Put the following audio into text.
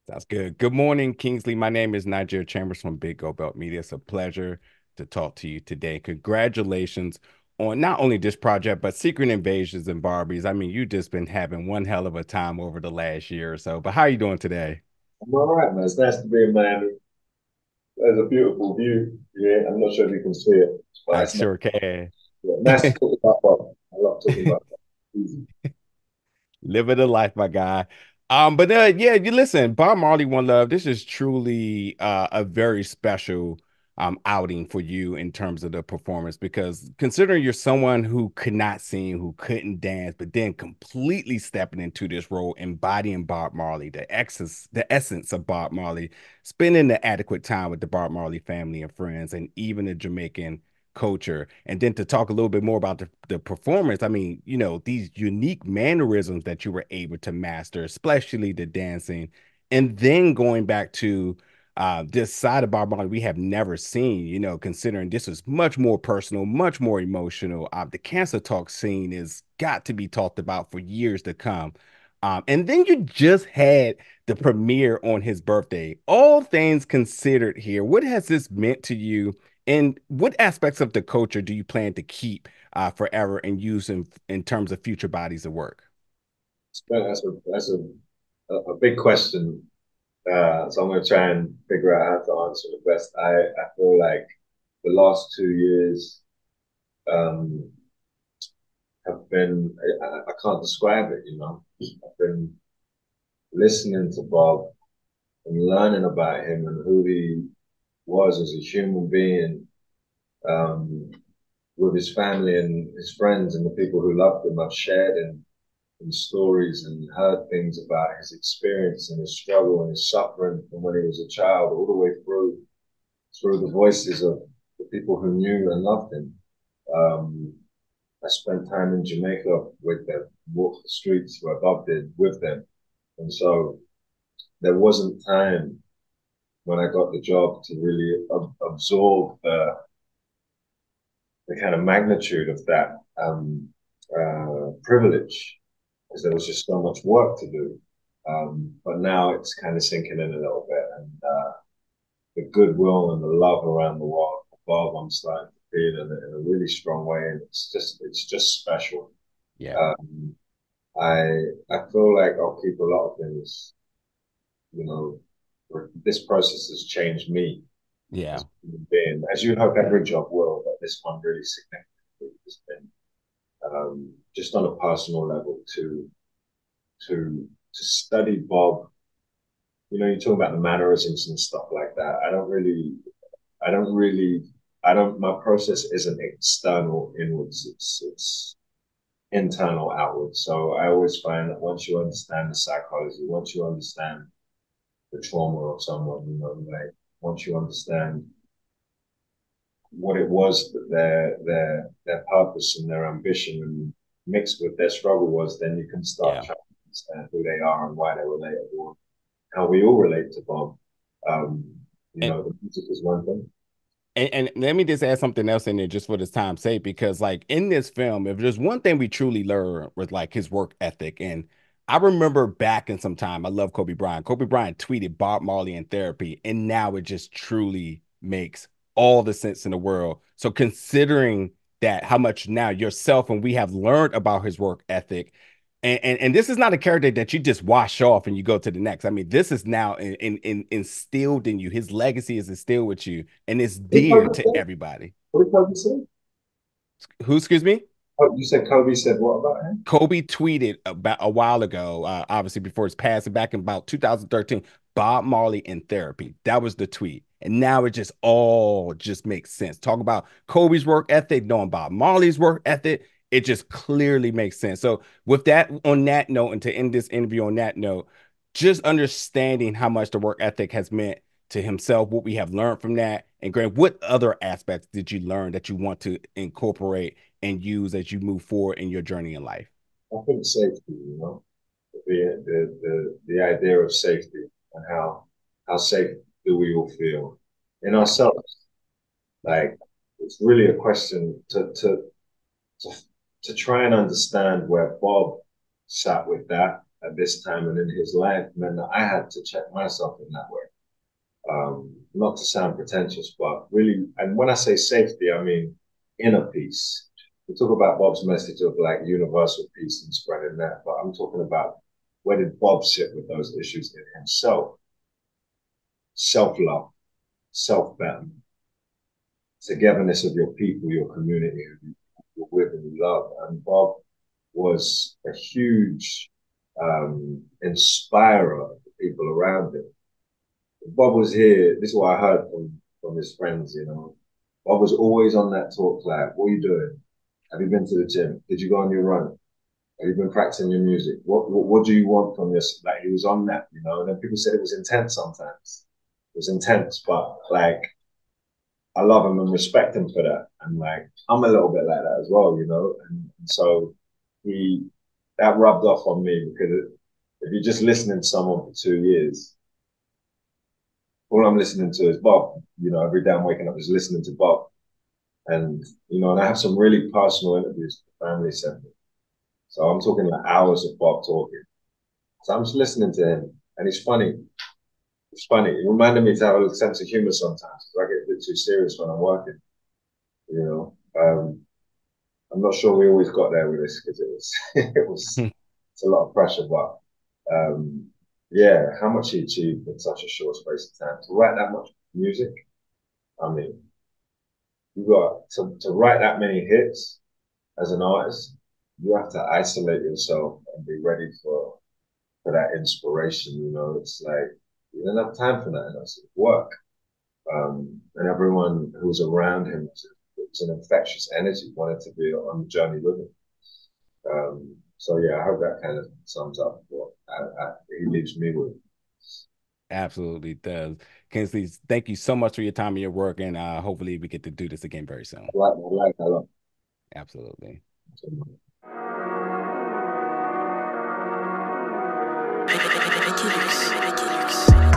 Sounds good. Good morning, Kingsley. My name is Niger Chambers from Big Go Belt Media. It's a pleasure to talk to you today. Congratulations on not only this project, but Secret Invasions and Barbies. I mean, you've just been having one hell of a time over the last year or so. But how are you doing today? I'm all right, man. It's nice to be in Miami. There's a beautiful view. Yeah, I'm not sure if you can see it, but I it's nice. sure can. Yeah, nice to talk about Bob. I love talking about Bob. Easy. Living the life, my guy. But yeah, you listen, Bob Marley, One Love. This is truly a very special outing for you in terms of the performance because considering you're someone who could not sing, who couldn't dance, but then completely stepping into this role, embodying Bob Marley, the essence of Bob Marley, spending the adequate time with the Bob Marley family and friends, and even the Jamaican culture. And then to talk a little bit more about the performance, I mean, these unique mannerisms that you were able to master, especially the dancing, and then going back to this side of Bob Marley we have never seen, considering this is much more personal, much more emotional. The cancer talk scene is got to be talked about for years to come. And then you just had the premiere on his birthday. All things considered here, what has this meant to you? And what aspects of the culture do you plan to keep forever and use in terms of future bodies of work? That's a big question. So I'm going to try and figure out how to answer it best. I feel like the last 2 years um, have been, I can't describe it, you know. I've been listening to Bob and learning about him and who he was as a human being, um, with his family and his friends and the people who loved him. I've shared in stories and heard things about his experience and his struggle and his suffering from when he was a child all the way through the voices of the people who knew and loved him. Um, I spent time in Jamaica with them, walked the streets where Bob did with them. And so there wasn't time when I got the job to really absorb the kind of magnitude of that privilege because there was just so much work to do. But now it's kind of sinking in a little bit, and the goodwill and the love around the world above, I'm starting to feel in a really strong way, and it's just special. Yeah, Um, I feel like I'll keep a lot of things, you know. This process has changed me as yeah. a human being, as you hope every job will, but this one really significantly has been just on a personal level to study Bob. You know, you talk about the mannerisms and stuff like that. I don't really, I don't. My process isn't external inwards. It's internal outwards. So I always find that once you understand the psychology, once you understand the trauma of someone, you know, like once you understand what it was that their purpose and their ambition and mixed with their struggle was, then you can start Yeah. trying to understand who they are and why they're relatable, how we all relate to Bob. Um, you And know, the music is one thing. and let me just add something else in there just for this time's sake, because like in this film, if there's one thing we truly learned was like his work ethic. And I remember back in some time, I love Kobe Bryant. Kobe Bryant tweeted Bob Marley in therapy, and now it just truly makes all the sense in the world. So considering that how much now yourself and we have learned about his work ethic, and this is not a character that you just wash off and you go to the next. I mean, this is now instilled in you. His legacy is instilled with you, and it's What did dear Kobe to say? everybody. What did Kobe say? Who, excuse me? Oh, you said Kobe said what about him? Kobe tweeted about a while ago, obviously before his passing, back in about 2013, Bob Marley in therapy. That was the tweet. And now it just all just makes sense. Talk about Kobe's work ethic, knowing Bob Marley's work ethic, it just clearly makes sense. So with that, on that note, and to end this interview on that note, just understanding how much the work ethic has meant to himself, what we have learned from that, and Grant, what other aspects did you learn that you want to incorporate and use as you move forward in your journey in life? I think safety, you know, the idea of safety and how safe do we all feel in Yeah, ourselves? yeah, Like it's really a question to to try and understand where Bob sat with that. at this time and in his life meant that I had to check myself in that way. Not to sound pretentious, but really, and when I say safety, I mean inner peace. We talk about Bob's message of like universal peace and spreading that, but I'm talking about where did Bob sit with those issues in himself? Self love, self betterment, togetherness of your people, your community, who you're with and you love. And Bob was a huge inspirer of the people around him. Bob was here. This is what I heard from his friends. You know, Bob was always on that talk like, "What are you doing? Have you been to the gym? Did you go on your run? Have you been practicing your music? What do you want from this?" Like he was on that, you know. And then people said it was intense sometimes. It was intense, but like I love him and respect him for that. And like I'm a little bit like that as well, you know. And so he that rubbed off on me because if you're just listening to someone for 2 years, all I'm listening to is Bob. You know, every day I'm waking up just listening to Bob. And you know, and I have some really personal interviews with the family sent me. So I'm talking like hours of Bob talking. So I'm just listening to him, and he's funny. It's funny. It reminded me to have a sense of humor sometimes because I get a bit too serious when I'm working. You know, I'm not sure we always got there with this because it was it's a lot of pressure, but um, yeah, how much he achieved in such a short space of time to write that much music. I mean, you got to write that many hits as an artist. You have to isolate yourself and be ready for that inspiration. You know, it's like you don't have time for that. It's work. And everyone who was around him was an infectious energy, wanted to be on the journey with him. So yeah, I hope that kind of sums up what he leaves me with. Absolutely does. Kingsley, thank you so much for your time and your work, and hopefully we get to do this again very soon. I like that a lot. Absolutely. Ridiculous.